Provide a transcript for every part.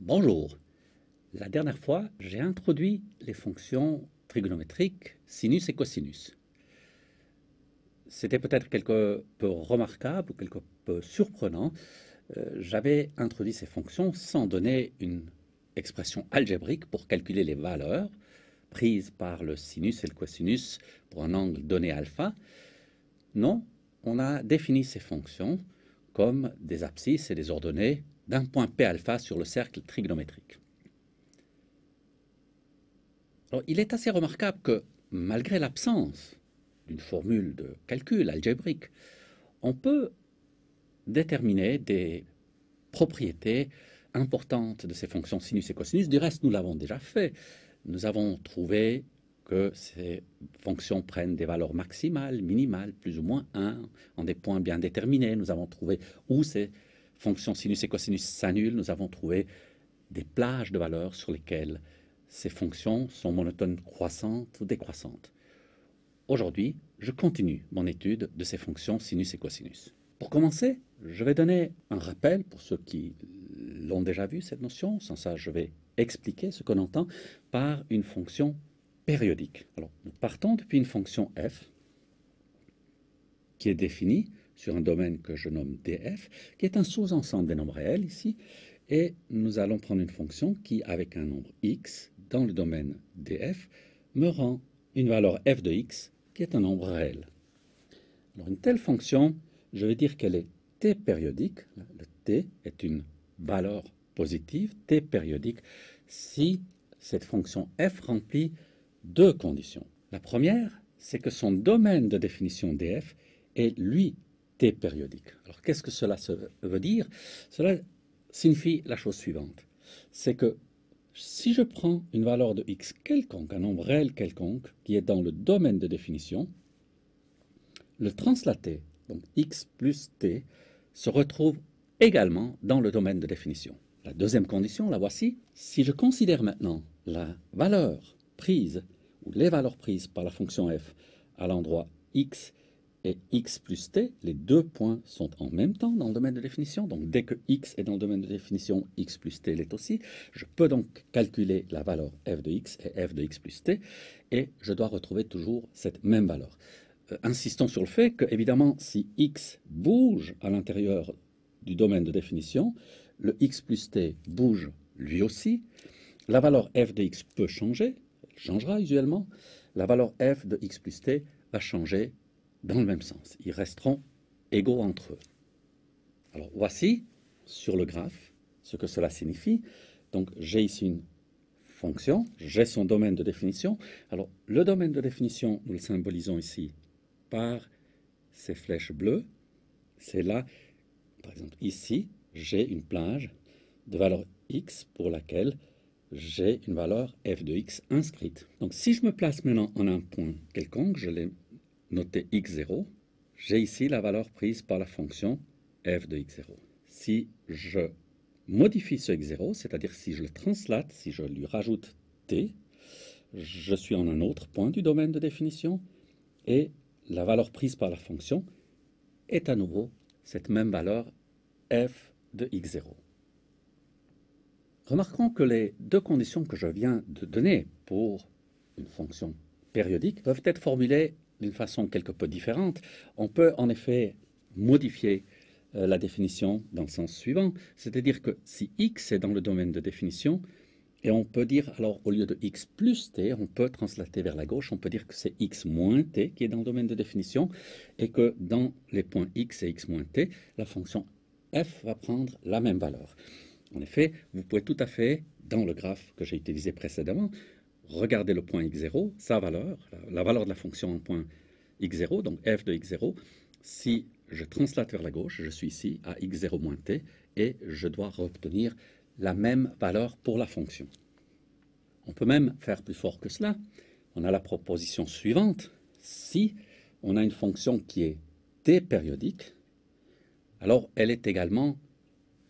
Bonjour. La dernière fois, j'ai introduit les fonctions trigonométriques sinus et cosinus. C'était peut-être quelque peu remarquable ou quelque peu surprenant. J'avais introduit ces fonctions sans donner une expression algébrique pour calculer les valeurs prises par le sinus et le cosinus pour un angle donné alpha. Non, on a défini ces fonctions comme des abscisses et des ordonnées d'un point P alpha sur le cercle trigonométrique. Alors, il est assez remarquable que, malgré l'absence d'une formule de calcul algébrique, on peut déterminer des propriétés importantes de ces fonctions sinus et cosinus. Du reste, nous l'avons déjà fait. Nous avons trouvé que ces fonctions prennent des valeurs maximales, minimales, plus ou moins 1, en des points bien déterminés. Nous avons trouvé où ces fonctions sinus et cosinus s'annulent. Nous avons trouvé des plages de valeurs sur lesquelles ces fonctions sont monotones croissantes ou décroissantes. Aujourd'hui, je continue mon étude de ces fonctions sinus et cosinus. Pour commencer, je vais donner un rappel pour ceux qui l'ont déjà vu, cette notion. Sans ça, je vais expliquer ce qu'on entend par une fonction périodique. Alors, nous partons depuis une fonction f qui est définie sur un domaine que je nomme df, qui est un sous-ensemble des nombres réels ici, et nous allons prendre une fonction qui, avec un nombre x dans le domaine df, me rend une valeur f de x qui est un nombre réel. Alors une telle fonction, je vais dire qu'elle est t périodique. Le t est une valeur positive, t périodique, si cette fonction f remplit deux conditions. La première, c'est que son domaine de définition df est, lui, t périodique. Alors qu'est-ce que cela veut dire? Cela signifie la chose suivante. C'est que si je prends une valeur de x quelconque, un nombre réel quelconque, qui est dans le domaine de définition, le translaté, donc x plus t, se retrouve également dans le domaine de définition. La deuxième condition, la voici. Si je considère maintenant la valeur prise, ou les valeurs prises par la fonction f à l'endroit x et x plus t, les deux points sont en même temps dans le domaine de définition. Donc dès que x est dans le domaine de définition, x plus t l'est aussi. Je peux donc calculer la valeur f de x et f de x plus t, et je dois retrouver toujours cette même valeur. Insistons sur le fait que, évidemment, si x bouge à l'intérieur du domaine de définition, le x plus t bouge lui aussi. La valeur f de x peut changer, elle changera usuellement. La valeur f de x plus t va changer dans le même sens. Ils resteront égaux entre eux. Alors voici, sur le graphe, ce que cela signifie. Donc j'ai ici une fonction, j'ai son domaine de définition. Alors le domaine de définition, nous le symbolisons ici par ces flèches bleues. C'est là, par exemple ici, j'ai une plage de valeur x pour laquelle j'ai une valeur f de x inscrite. Donc si je me place maintenant en un point quelconque, je l'ai noté x0, j'ai ici la valeur prise par la fonction f de x0. Si je modifie ce x0, c'est-à-dire si je le translate, si je lui rajoute t, je suis en un autre point du domaine de définition, et la valeur prise par la fonction est à nouveau cette même valeur f de x0. Remarquons que les deux conditions que je viens de donner pour une fonction périodique peuvent être formulées d'une façon quelque peu différente. On peut en effet modifier la définition dans le sens suivant, c'est-à-dire que si x est dans le domaine de définition, et on peut dire, alors au lieu de x plus t, on peut translater vers la gauche, on peut dire que c'est x moins t qui est dans le domaine de définition, et que dans les points x et x moins t, la fonction f va prendre la même valeur. En effet, vous pouvez tout à fait, dans le graphe que j'ai utilisé précédemment, regarder le point x0, sa valeur, la valeur de la fonction en point x0, donc f de x0. Si je translate vers la gauche, je suis ici à x0 moins t, et je dois obtenir la même valeur pour la fonction. On peut même faire plus fort que cela. On a la proposition suivante. Si on a une fonction qui est t périodique, alors elle est également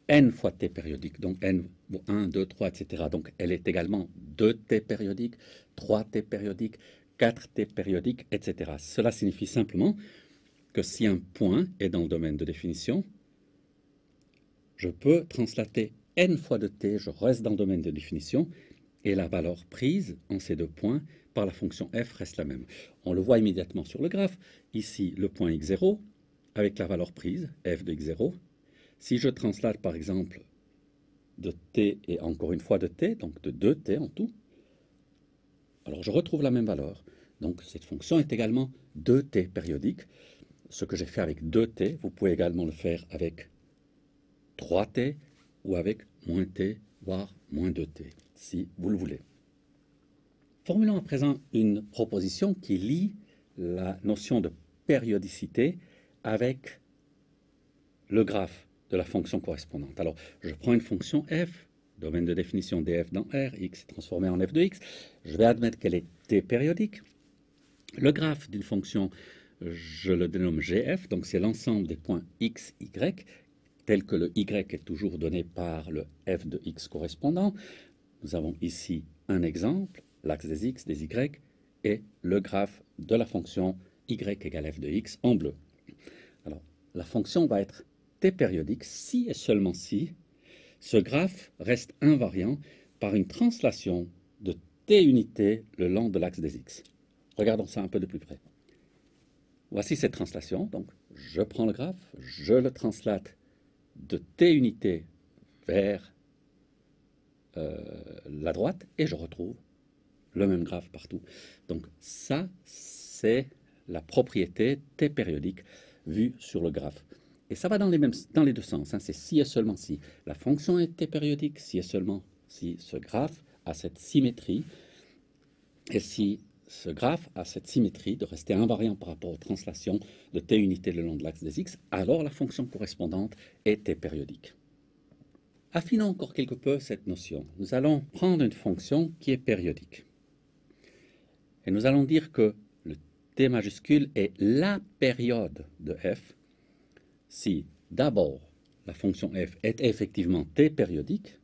n fois t périodique, donc n, 1, 2, 3, etc. Donc elle est également 2t périodique, 3t périodique, 4t périodique, etc. Cela signifie simplement que si un point est dans le domaine de définition, je peux translater n fois de t, je reste dans le domaine de définition, et la valeur prise en ces deux points par la fonction f reste la même. On le voit immédiatement sur le graphe. Ici, le point x0 avec la valeur prise, f de x0. Si je translate par exemple de t et encore une fois de t, donc de 2t en tout, alors je retrouve la même valeur. Donc cette fonction est également 2t périodique. Ce que j'ai fait avec 2t, vous pouvez également le faire avec 3t ou avec moins t, voire moins 2t, si vous le voulez. Formulons à présent une proposition qui lie la notion de périodicité avec le graphe de la fonction correspondante. Alors, je prends une fonction f, domaine de définition df dans R, x est transformé en f de x. Je vais admettre qu'elle est t périodique. Le graphe d'une fonction, je le dénomme gf, donc c'est l'ensemble des points x, y, tel que le y est toujours donné par le f de x correspondant. Nous avons ici un exemple, l'axe des x, des y, et le graphe de la fonction y égale f de x en bleu. Alors, la fonction va être t périodique si et seulement si ce graphe reste invariant par une translation de t unités le long de l'axe des x. Regardons ça un peu de plus près. Voici cette translation. Donc, je prends le graphe, je le translate de t unités vers la droite et je retrouve le même graphe partout. Donc ça, c'est la propriété t périodique vue sur le graphe. Et ça va dans les deux sens. Hein. C'est si et seulement si. La fonction est t périodique, si et seulement si ce graphe a cette symétrie. Et si ce graphe a cette symétrie de rester invariant par rapport aux translations de t unités le long de l'axe des x, alors la fonction correspondante est t périodique. Affinons encore quelque peu cette notion. Nous allons prendre une fonction qui est périodique. Et nous allons dire que le t majuscule est la période de f si d'abord la fonction f est effectivement t périodique,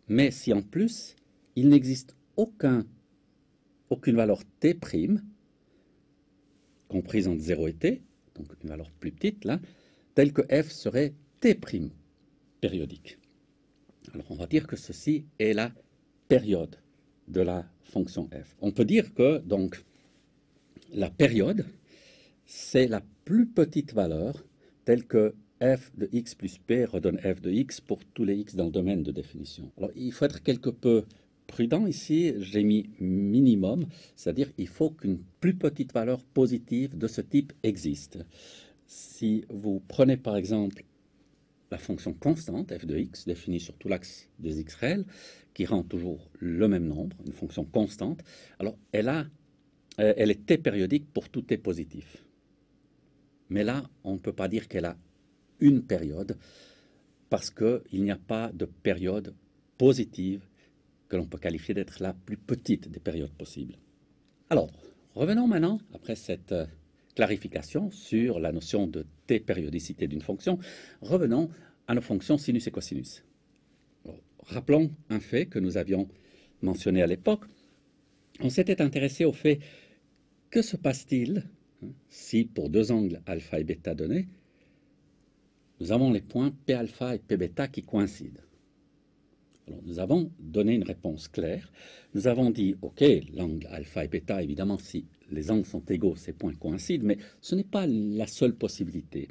mais si en plus il n'existe aucune valeur t', comprise entre 0 et t, donc une valeur plus petite là, telle que f serait t' périodique. Alors on va dire que ceci est la période de la fonction f. On peut dire que donc la période, c'est la plus petite valeur telle que f de x plus p redonne f de x pour tous les x dans le domaine de définition. Alors il faut être quelque peu prudent ici, j'ai mis minimum, c'est-à-dire il faut qu'une plus petite valeur positive de ce type existe. Si vous prenez par exemple la fonction constante, f de x, définie sur tout l'axe des x réels, qui rend toujours le même nombre, une fonction constante, alors elle est t périodique pour tout t positif. Mais là, on ne peut pas dire qu'elle a une période, parce qu'il n'y a pas de période positive que l'on peut qualifier d'être la plus petite des périodes possibles. Alors, revenons maintenant, après cette clarification sur la notion de t-périodicité d'une fonction, revenons à nos fonctions sinus et cosinus. Rappelons un fait que nous avions mentionné à l'époque. On s'était intéressé au fait que se passe-t-il si pour deux angles alpha et bêta donnés, nous avons les points p alpha et p bêta qui coïncident. Alors, nous avons donné une réponse claire. Nous avons dit, OK, l'angle alpha et bêta, évidemment, si les angles sont égaux, ces points coïncident, mais ce n'est pas la seule possibilité.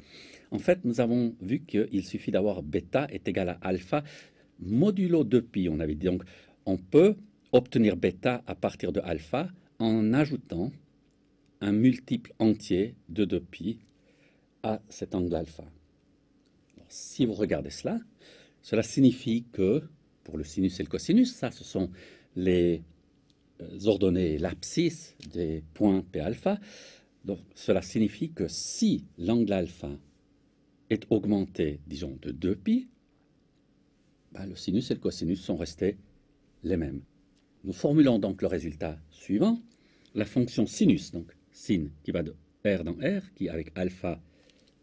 En fait, nous avons vu qu'il suffit d'avoir bêta est égal à alpha modulo 2pi, on avait dit. Donc, on peut obtenir bêta à partir de alpha en ajoutant un multiple entier de 2pi à cet angle alpha. Alors, si vous regardez cela, cela signifie que pour le sinus et le cosinus, ça ce sont les ordonnées, l'abscisse des points P alpha. Donc cela signifie que si l'angle alpha est augmenté, disons, de 2pi, ben, le sinus et le cosinus sont restés les mêmes. Nous formulons donc le résultat suivant. La fonction sinus, donc sin qui va de R dans R, qui avec alpha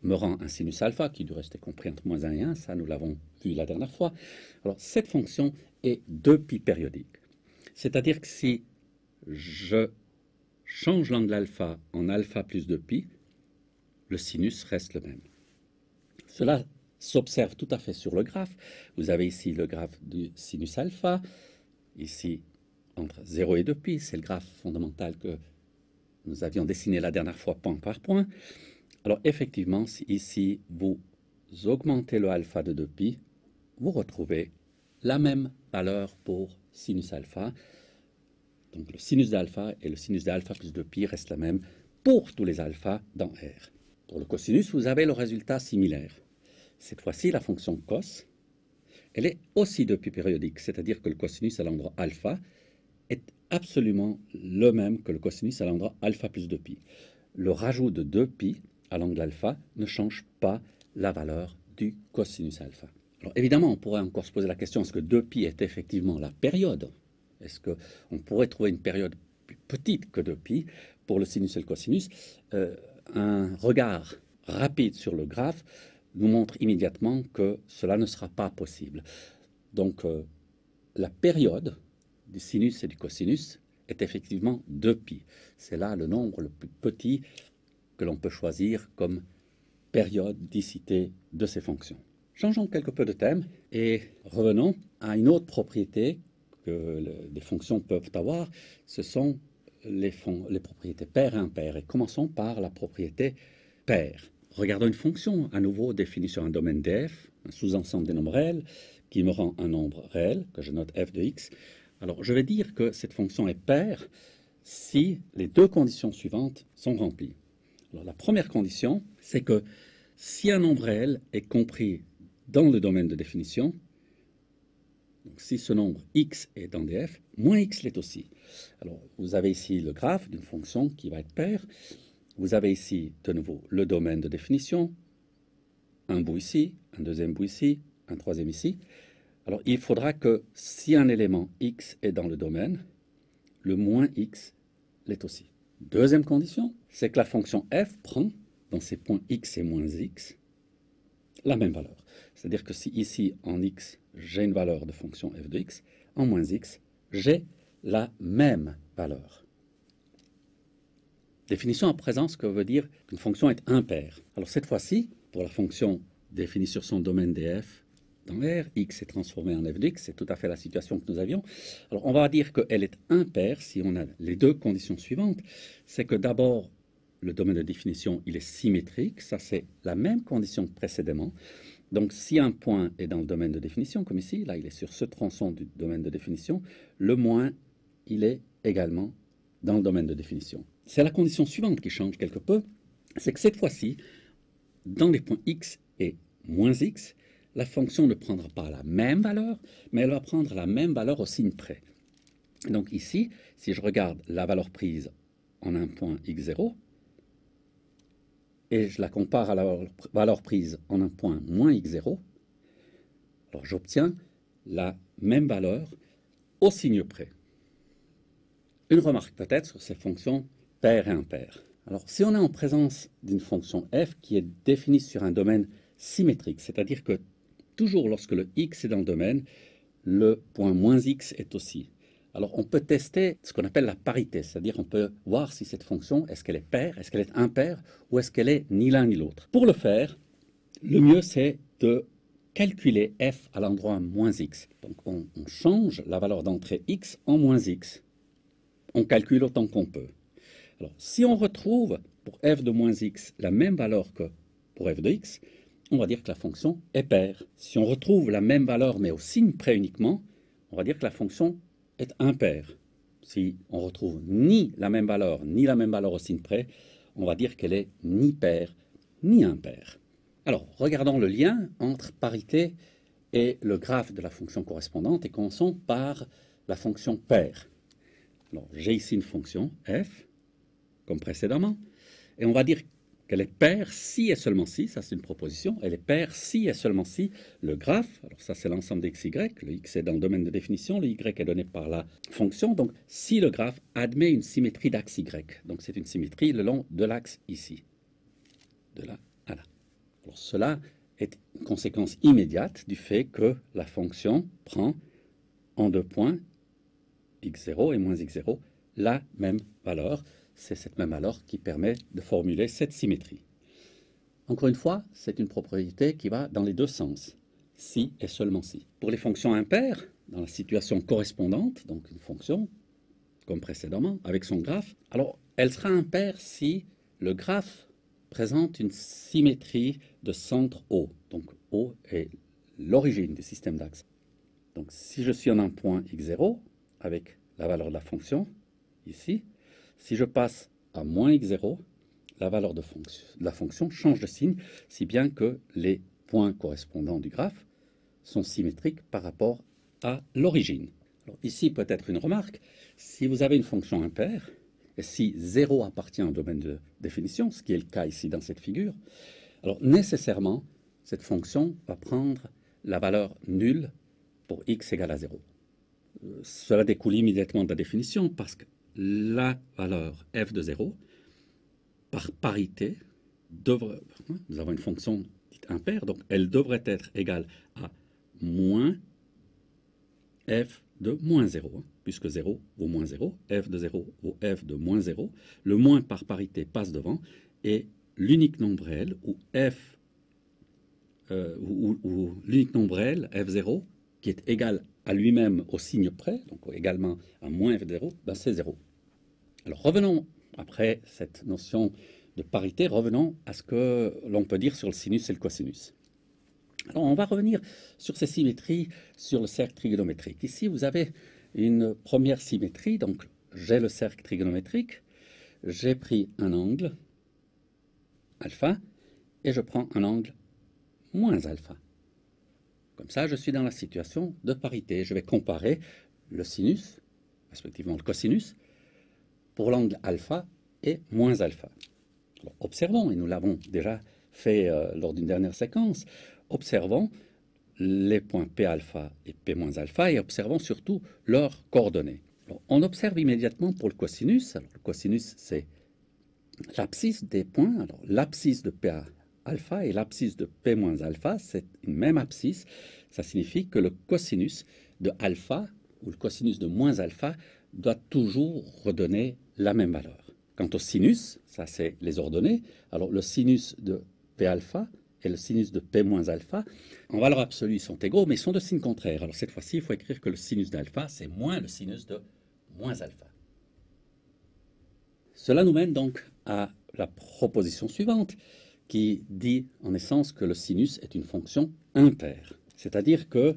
me rend un sinus alpha, qui du reste est compris entre moins 1 et 1, ça nous l'avons vu la dernière fois. Alors cette fonction est 2pi périodique. C'est-à-dire que si je change l'angle alpha en alpha plus 2pi, le sinus reste le même. Cela s'observe tout à fait sur le graphe. Vous avez ici le graphe du sinus alpha, ici entre 0 et 2π, c'est le graphe fondamental que nous avions dessiné la dernière fois point par point. Alors effectivement, si ici vous augmentez le alpha de 2π, vous retrouvez la même valeur pour sinus alpha. Donc le sinus d'alpha et le sinus d'alpha plus 2π restent la même pour tous les alphas dans R. Pour le cosinus, vous avez le résultat similaire. Cette fois-ci, la fonction cos, elle est aussi 2π périodique, c'est-à-dire que le cosinus à l'endroit alpha est absolument le même que le cosinus à l'endroit alpha plus 2π. Le rajout de 2π à l'angle alpha ne change pas la valeur du cosinus alpha. Alors évidemment, on pourrait encore se poser la question, est-ce que 2π est effectivement la période? Est-ce qu'on pourrait trouver une période plus petite que 2π pour le sinus et le cosinus? Un regard rapide sur le graphe nous montre immédiatement que cela ne sera pas possible. Donc la période du sinus et du cosinus est effectivement 2π. C'est là le nombre le plus petit que l'on peut choisir comme périodicité de ces fonctions. Changeons quelque peu de thème et revenons à une autre propriété que les fonctions peuvent avoir. Ce sont les propriétés paires et impaires. Et commençons par la propriété paire. Regardons une fonction à nouveau définie sur un domaine df, un sous-ensemble des nombres réels, qui me rend un nombre réel, que je note f de x. Alors je vais dire que cette fonction est paire si les deux conditions suivantes sont remplies. Alors la première condition, c'est que si un nombre réel est compris dans le domaine de définition, donc si ce nombre x est dans df, moins x l'est aussi. Alors vous avez ici le graphe d'une fonction qui va être paire. Vous avez ici de nouveau le domaine de définition, un bout ici, un deuxième bout ici, un troisième ici. Alors il faudra que si un élément x est dans le domaine, le moins x l'est aussi. Deuxième condition, c'est que la fonction f prend dans ses points x et moins x la même valeur. C'est-à-dire que si ici en x j'ai une valeur de fonction f de x, en moins x j'ai la même valeur. Définition à présent, ce que veut dire qu'une fonction est impaire. Alors cette fois-ci, pour la fonction définie sur son domaine df dans R, x est transformé en f de x, c'est tout à fait la situation que nous avions. Alors on va dire qu'elle est impaire si on a les deux conditions suivantes. C'est que d'abord, le domaine de définition, il est symétrique, ça c'est la même condition que précédemment. Donc si un point est dans le domaine de définition, comme ici, là il est sur ce tronçon du domaine de définition, le moins, il est également dans le domaine de définition. C'est la condition suivante qui change quelque peu, c'est que cette fois-ci, dans les points x et moins x, la fonction ne prendra pas la même valeur, mais elle va prendre la même valeur au signe près. Donc ici, si je regarde la valeur prise en un point x0, et je la compare à la valeur prise en un point moins x0, alors j'obtiens la même valeur au signe près. Une remarque peut-être sur ces fonctions paires et impaires. Alors si on est en présence d'une fonction f qui est définie sur un domaine symétrique, c'est-à-dire que toujours lorsque le x est dans le domaine, le point moins x est aussi. Alors on peut tester ce qu'on appelle la parité, c'est-à-dire on peut voir si cette fonction, est-ce qu'elle est paire, est-ce qu'elle est impaire, ou est-ce qu'elle est ni l'un ni l'autre. Pour le faire, le mieux c'est de calculer f à l'endroit moins x. Donc on change la valeur d'entrée x en moins x. On calcule autant qu'on peut. Alors si on retrouve pour f de moins x la même valeur que pour f de x, on va dire que la fonction est paire. Si on retrouve la même valeur mais au signe près uniquement, on va dire que la fonction est impaire. Si on retrouve ni la même valeur au signe près, on va dire qu'elle est ni paire ni impaire. Alors, regardons le lien entre parité et le graphe de la fonction correspondante et commençons par la fonction paire. Alors, j'ai ici une fonction f, comme précédemment, et on va dire qu'elle est paire si et seulement si, ça c'est une proposition, elle est paire si et seulement si le graphe, alors ça c'est l'ensemble des xy, le x est dans le domaine de définition, le y est donné par la fonction, donc si le graphe admet une symétrie d'axe y, donc c'est une symétrie le long de l'axe ici, de là à là. Alors cela est une conséquence immédiate du fait que la fonction prend en deux points, x0 et moins x0, la même valeur. C'est cette même valeur qui permet de formuler cette symétrie. Encore une fois, c'est une propriété qui va dans les deux sens, si et seulement si. Pour les fonctions impaires, dans la situation correspondante, donc une fonction, comme précédemment, avec son graphe, alors elle sera impaire si le graphe présente une symétrie de centre O. Donc O est l'origine du système d'axes. Donc si je suis en un point x0, avec la valeur de la fonction, ici, si je passe à moins x0, la valeur de la fonction change de signe, si bien que les points correspondants du graphe sont symétriques par rapport à l'origine. Ici, peut-être une remarque, si vous avez une fonction impaire, et si 0 appartient au domaine de définition, ce qui est le cas ici dans cette figure, alors nécessairement, cette fonction va prendre la valeur nulle pour x égale à 0. Cela découle immédiatement de la définition parce que la valeur f de 0, par parité, nous avons une fonction dite impaire, donc elle devrait être égale à moins f de moins 0, puisque 0 vaut moins 0, f de 0 vaut f de moins 0, le moins par parité passe devant, et l'unique nombre réel, ou l'unique nombre réel, f0, qui est égal à lui-même au signe près, donc également à moins f de 0, ben c'est 0. Alors revenons, après cette notion de parité, revenons à ce que l'on peut dire sur le sinus et le cosinus. Alors, on va revenir sur ces symétries sur le cercle trigonométrique. Ici, vous avez une première symétrie. Donc, j'ai le cercle trigonométrique, j'ai pris un angle alpha et je prends un angle moins alpha. Comme ça, je suis dans la situation de parité. Je vais comparer le sinus, respectivement le cosinus, pour l'angle alpha et moins alpha. Alors, observons, et nous l'avons déjà fait lors d'une dernière séquence, observons les points P alpha et P moins alpha et observons surtout leurs coordonnées. Alors, on observe immédiatement pour le cosinus. Alors, le cosinus, c'est l'abscisse des points. Alors, l'abscisse de P alpha et l'abscisse de P moins alpha, c'est une même abscisse. Ça signifie que le cosinus de alpha ou le cosinus de moins alpha doit toujours redonner la même valeur. Quant au sinus, ça c'est les ordonnées. Alors, le sinus de P alpha et le sinus de P moins alpha, en valeur absolue, sont égaux, mais ils sont de signe contraire. Alors cette fois-ci, il faut écrire que le sinus d'alpha, c'est moins le sinus de moins alpha. Cela nous mène donc à la proposition suivante, qui dit en essence que le sinus est une fonction impaire. C'est-à-dire que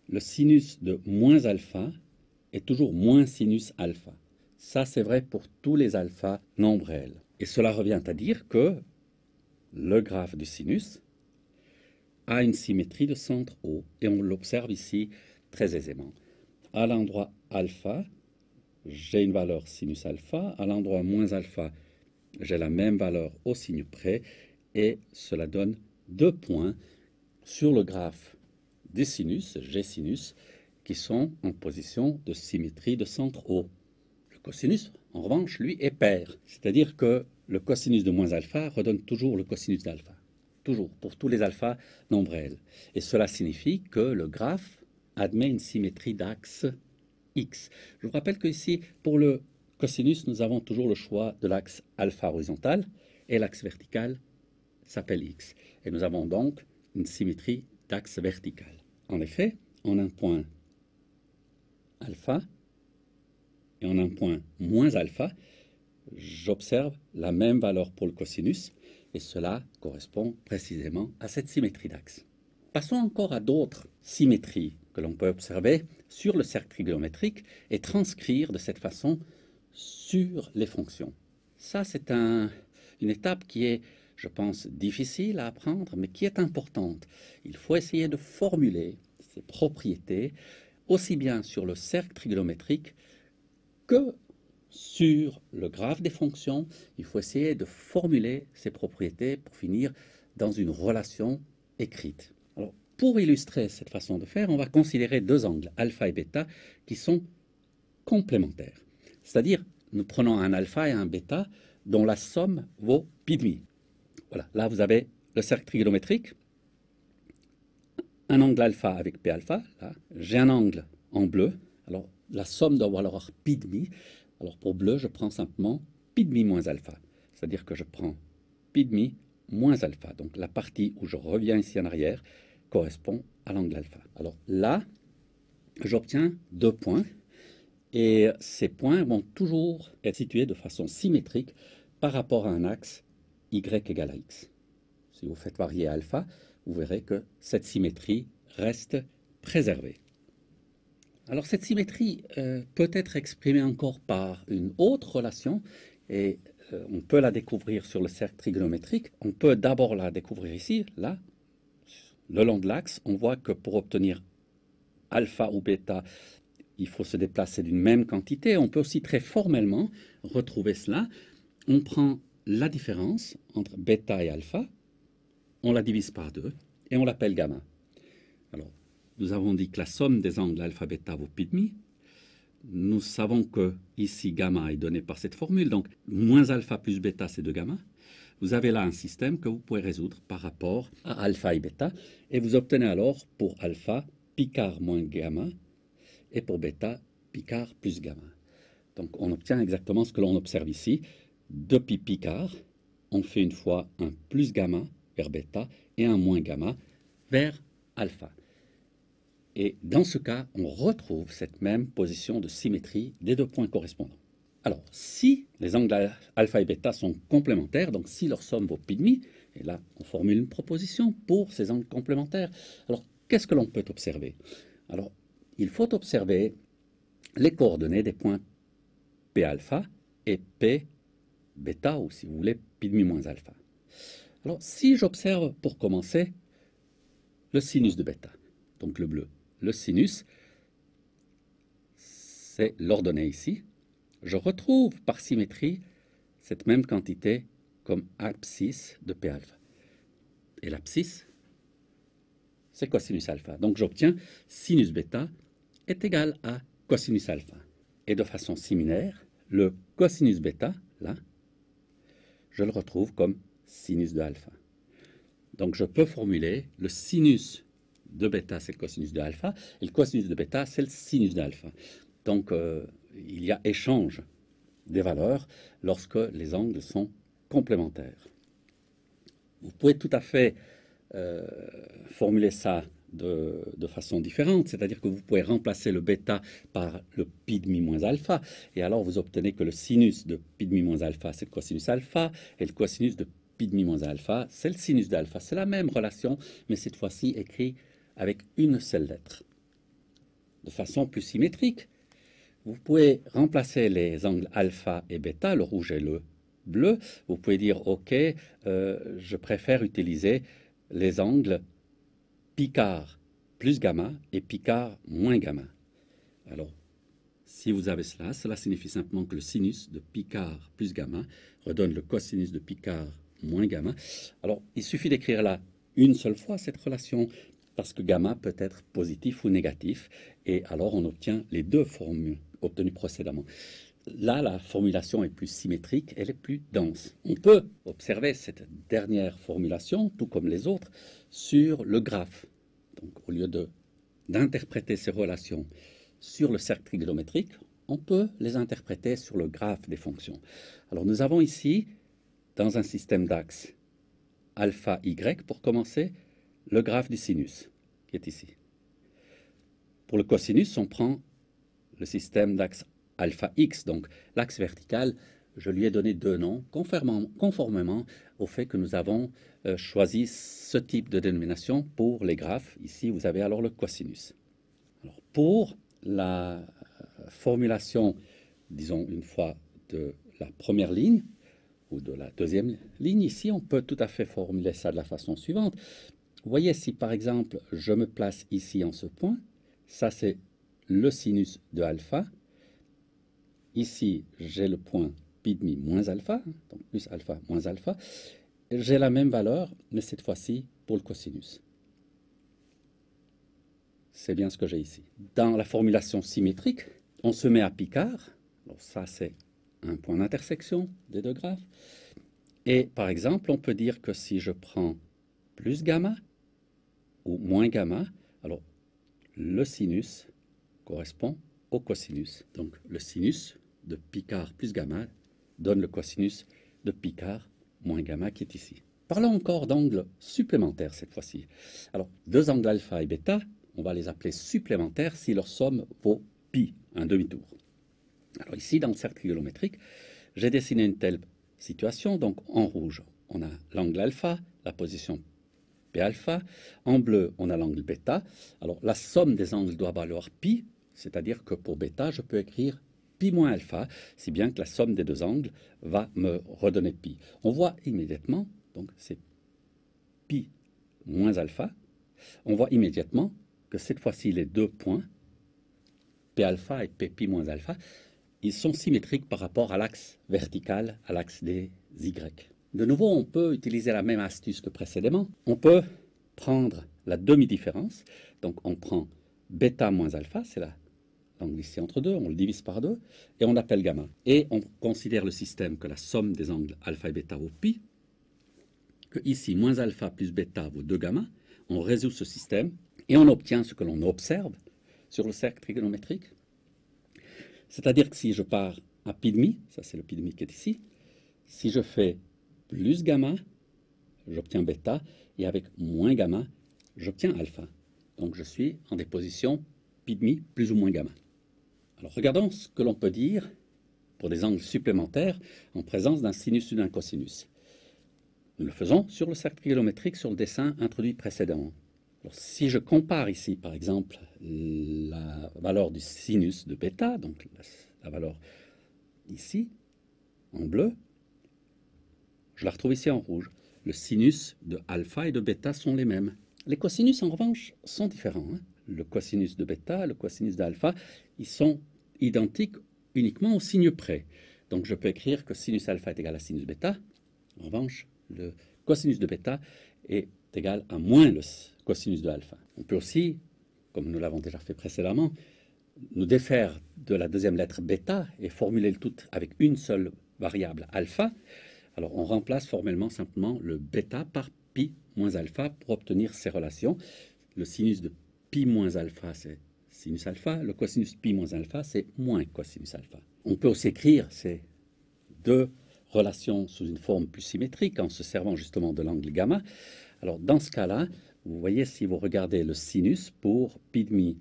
le sinus de moins alpha est toujours moins sinus alpha. Ça, c'est vrai pour tous les alphas nombres réels. Et cela revient à dire que le graphe du sinus a une symétrie de centre O, et on l'observe ici très aisément. À l'endroit alpha, j'ai une valeur sinus alpha, à l'endroit moins alpha, j'ai la même valeur au signe près, et cela donne 2 points sur le graphe des sinus, G sinus, qui sont en position de symétrie de centre O. Le cosinus, en revanche, lui, est pair, c'est-à-dire que le cosinus de moins alpha redonne toujours le cosinus d'alpha. Toujours, pour tous les alphas nombres réels. Et cela signifie que le graphe admet une symétrie d'axe X. Je vous rappelle qu'ici, pour le cosinus, nous avons toujours le choix de l'axe alpha horizontal et l'axe vertical s'appelle X. Et nous avons donc une symétrie d'axe vertical. En effet, en un point alpha et en un point moins alpha, j'observe la même valeur pour le cosinus, et cela correspond précisément à cette symétrie d'axe. Passons encore à d'autres symétries que l'on peut observer sur le cercle trigonométrique et transcrire de cette façon sur les fonctions. Ça, c'est une étape qui est, je pense, difficile à apprendre, mais qui est importante. Il faut essayer de formuler ces propriétés aussi bien sur le cercle trigonométrique que sur le graphe des fonctions. Il faut essayer de formuler ces propriétés pour finir dans une relation écrite. Alors, pour illustrer cette façon de faire, on va considérer 2 angles, alpha et bêta, qui sont complémentaires. C'est-à-dire, nous prenons un alpha et un bêta dont la somme vaut pi demi. Voilà, là vous avez le cercle trigonométrique, un angle alpha avec p alpha, là, j'ai un angle en bleu, alors la somme doit valoir pi demi. Alors pour bleu, je prends simplement pi demi moins alpha. C'est-à-dire que je prends pi demi moins alpha. Donc la partie où je reviens ici en arrière correspond à l'angle alpha. Alors là, j'obtiens 2 points. Et ces points vont toujours être situés de façon symétrique par rapport à un axe y égale à x. Si vous faites varier alpha, vous verrez que cette symétrie reste préservée. Alors cette symétrie peut être exprimée encore par une autre relation, et on peut la découvrir sur le cercle trigonométrique. On peut d'abord la découvrir ici, là, le long de l'axe. On voit que pour obtenir alpha ou bêta, il faut se déplacer d'une même quantité. On peut aussi très formellement retrouver cela. On prend la différence entre bêta et alpha, on la divise par 2 et on l'appelle gamma. Alors, nous avons dit que la somme des angles alpha bêta vaut pi demi. Nous savons que ici gamma est donné par cette formule, donc moins alpha plus bêta c'est 2 gamma. Vous avez là un système que vous pouvez résoudre par rapport à alpha et bêta, et vous obtenez alors pour alpha pi quart moins gamma, et pour bêta, pi quart plus gamma. Donc on obtient exactement ce que l'on observe ici. 2 pi quart, on fait une fois un plus gamma vers bêta et un moins gamma vers alpha. Et dans ce cas, on retrouve cette même position de symétrie des 2 points correspondants. Alors, si les angles alpha et bêta sont complémentaires, donc si leur somme vaut pi demi, et là, on formule une proposition pour ces angles complémentaires. Alors, qu'est-ce que l'on peut observer? Alors, il faut observer les coordonnées des points P alpha et P bêta, ou si vous voulez, pi demi moins alpha. Alors, si j'observe, pour commencer, le sinus de bêta, donc le bleu. Le sinus, c'est l'ordonnée ici. Je retrouve par symétrie cette même quantité comme abscisse de P alpha. Et l'abscisse, c'est cosinus alpha. Donc j'obtiens sinus bêta est égal à cosinus alpha. Et de façon similaire, le cosinus bêta, là, je le retrouve comme sinus de alpha. Donc je peux formuler le sinus de bêta, c'est le cosinus de alpha, et le cosinus de bêta, c'est le sinus d'alpha. Donc il y a échange des valeurs lorsque les angles sont complémentaires. Vous pouvez tout à fait formuler ça de façon différente, c'est-à-dire que vous pouvez remplacer le bêta par le pi demi moins alpha, et alors vous obtenez que le sinus de pi demi moins alpha, c'est le cosinus alpha, et le cosinus de pi demi moins alpha, c'est le sinus d'alpha. C'est la même relation, mais cette fois-ci écrit avec une seule lettre. De façon plus symétrique, vous pouvez remplacer les angles alpha et bêta, le rouge et le bleu. Vous pouvez dire, OK, je préfère utiliser les angles pi quart plus gamma et pi quart moins gamma. Alors, si vous avez cela, cela signifie simplement que le sinus de pi quart plus gamma redonne le cosinus de pi quart moins gamma. Alors, il suffit d'écrire là une seule fois cette relation, parce que gamma peut être positif ou négatif, et alors on obtient les deux formules obtenues précédemment. Là, la formulation est plus symétrique, elle est plus dense. On peut observer cette dernière formulation, tout comme les autres, sur le graphe. Donc, au lieu d'interpréter ces relations sur le cercle trigonométrique, on peut les interpréter sur le graphe des fonctions. Alors, nous avons ici, dans un système d'axes alpha, y, pour commencer, le graphe du sinus, qui est ici. Pour le cosinus, on prend le système d'axe alpha x, donc l'axe vertical, je lui ai donné deux noms, conformément au fait que nous avons choisi ce type de dénomination pour les graphes. Ici, vous avez alors le cosinus. Alors, pour la formulation, disons une fois, de la première ligne, ou de la deuxième ligne, ici, on peut tout à fait formuler ça de la façon suivante. Vous voyez, si par exemple, je me place ici en ce point, ça c'est le sinus de alpha. Ici, j'ai le point pi demi moins alpha, donc plus alpha moins alpha. J'ai la même valeur, mais cette fois-ci pour le cosinus. C'est bien ce que j'ai ici. Dans la formulation symétrique, on se met à pi quart. Alors ça, c'est un point d'intersection des deux graphes. Et par exemple, on peut dire que si je prends plus gamma ou moins gamma, alors le sinus correspond au cosinus. Donc le sinus de pi quart plus gamma donne le cosinus de pi quart moins gamma qui est ici. Parlons encore d'angles supplémentaires cette fois-ci. Alors, deux angles alpha et bêta, on va les appeler supplémentaires si leur somme vaut pi, un demi-tour. Alors ici, dans le cercle trigonométrique, j'ai dessiné une telle situation. Donc en rouge, on a l'angle alpha, la position P alpha. En bleu, on a l'angle bêta. Alors la somme des angles doit valoir pi, c'est-à-dire que pour bêta, je peux écrire pi moins alpha, si bien que la somme des deux angles va me redonner pi. On voit immédiatement, donc c'est pi moins alpha. On voit immédiatement que cette fois-ci, les deux points, P alpha et P pi moins alpha, ils sont symétriques par rapport à l'axe vertical, à l'axe des Y. De nouveau, on peut utiliser la même astuce que précédemment. On peut prendre la demi-différence. Donc on prend bêta moins alpha, c'est l'angle ici entre deux, on le divise par deux, et on appelle gamma. Et on considère le système que la somme des angles alpha et bêta vaut pi, que ici, moins alpha plus bêta vaut 2 gamma. On résout ce système, et on obtient ce que l'on observe sur le cercle trigonométrique. C'est-à-dire que si je pars à pi demi, ça c'est le pi demi qui est ici, si je fais plus gamma, j'obtiens bêta, et avec moins gamma, j'obtiens alpha. Donc je suis en des positions pi demi plus ou moins gamma. Alors regardons ce que l'on peut dire pour des angles supplémentaires en présence d'un sinus ou d'un cosinus. Nous le faisons sur le cercle trigonométrique, sur le dessin introduit précédemment. Alors, si je compare ici, par exemple, la valeur du sinus de bêta, donc la valeur ici, en bleu, je la retrouve ici en rouge. Le sinus de alpha et de bêta sont les mêmes. Les cosinus, en revanche, sont différents. Le cosinus de bêta, le cosinus d'alpha, ils sont identiques uniquement au signe près. Donc, je peux écrire que sinus alpha est égal à sinus bêta. En revanche, le cosinus de bêta est égal à moins le cosinus de alpha. On peut aussi, comme nous l'avons déjà fait précédemment, nous défaire de la deuxième lettre bêta et formuler le tout avec une seule variable alpha. Alors on remplace formellement simplement le bêta par pi moins alpha pour obtenir ces relations. Le sinus de pi moins alpha, c'est sinus alpha. Le cosinus pi moins alpha, c'est moins cosinus alpha. On peut aussi écrire ces deux relations sous une forme plus symétrique en se servant justement de l'angle gamma. Alors dans ce cas-là, vous voyez, si vous regardez le sinus pour pi demi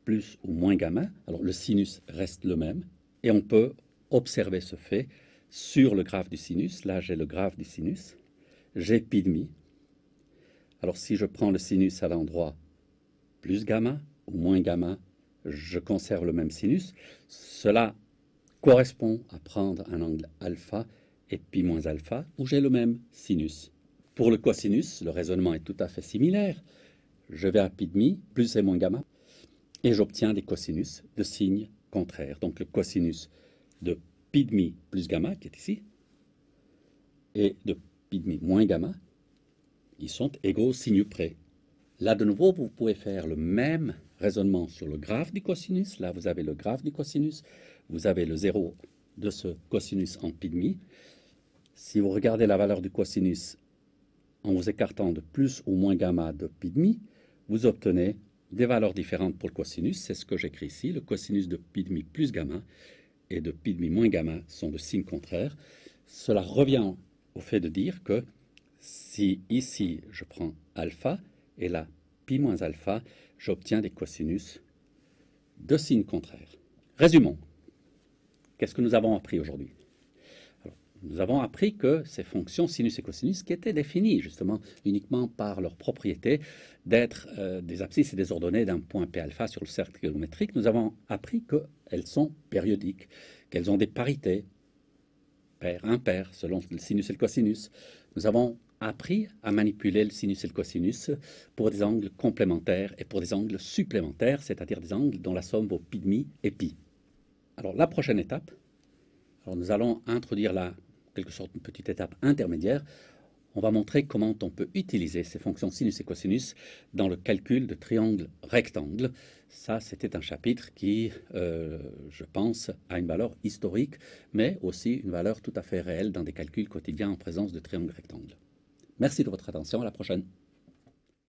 plus ou moins gamma, alors le sinus reste le même, et on peut observer ce fait sur le graphe du sinus. Là, j'ai le graphe du sinus, j'ai pi demi. Alors si je prends le sinus à l'endroit plus gamma ou moins gamma, je conserve le même sinus. Cela correspond à prendre un angle alpha et pi moins alpha, où j'ai le même sinus. Pour le cosinus, le raisonnement est tout à fait similaire. Je vais à pi demi, plus et moins gamma, et j'obtiens des cosinus de signes contraires. Donc le cosinus de pi demi plus gamma, qui est ici, et de pi demi moins gamma, ils sont égaux au signe près. Là, de nouveau, vous pouvez faire le même raisonnement sur le graphe du cosinus. Là, vous avez le graphe du cosinus, vous avez le zéro de ce cosinus en pi demi. Si vous regardez la valeur du cosinus en vous écartant de plus ou moins gamma de pi demi, vous obtenez des valeurs différentes pour le cosinus. C'est ce que j'écris ici. Le cosinus de pi demi plus gamma et de pi demi moins gamma sont de signes contraires. Cela revient au fait de dire que si ici je prends alpha et là pi moins alpha, j'obtiens des cosinus de signes contraires. Résumons. Qu'est-ce que nous avons appris aujourd'hui? Nous avons appris que ces fonctions sinus et cosinus, qui étaient définies justement uniquement par leur propriété d'être des abscisses et des ordonnées d'un point P alpha sur le cercle trigonométrique, nous avons appris qu'elles sont périodiques, qu'elles ont des parités, paires, impaires, selon le sinus et le cosinus. Nous avons appris à manipuler le sinus et le cosinus pour des angles complémentaires et pour des angles supplémentaires, c'est-à-dire des angles dont la somme vaut pi demi et pi. Alors la prochaine étape, nous allons introduire là quelque sorte une petite étape intermédiaire. On va montrer comment on peut utiliser ces fonctions sinus et cosinus dans le calcul de triangles rectangles. Ça, c'était un chapitre qui, je pense, a une valeur historique, mais aussi une valeur tout à fait réelle dans des calculs quotidiens en présence de triangles rectangles. Merci de votre attention, à la prochaine.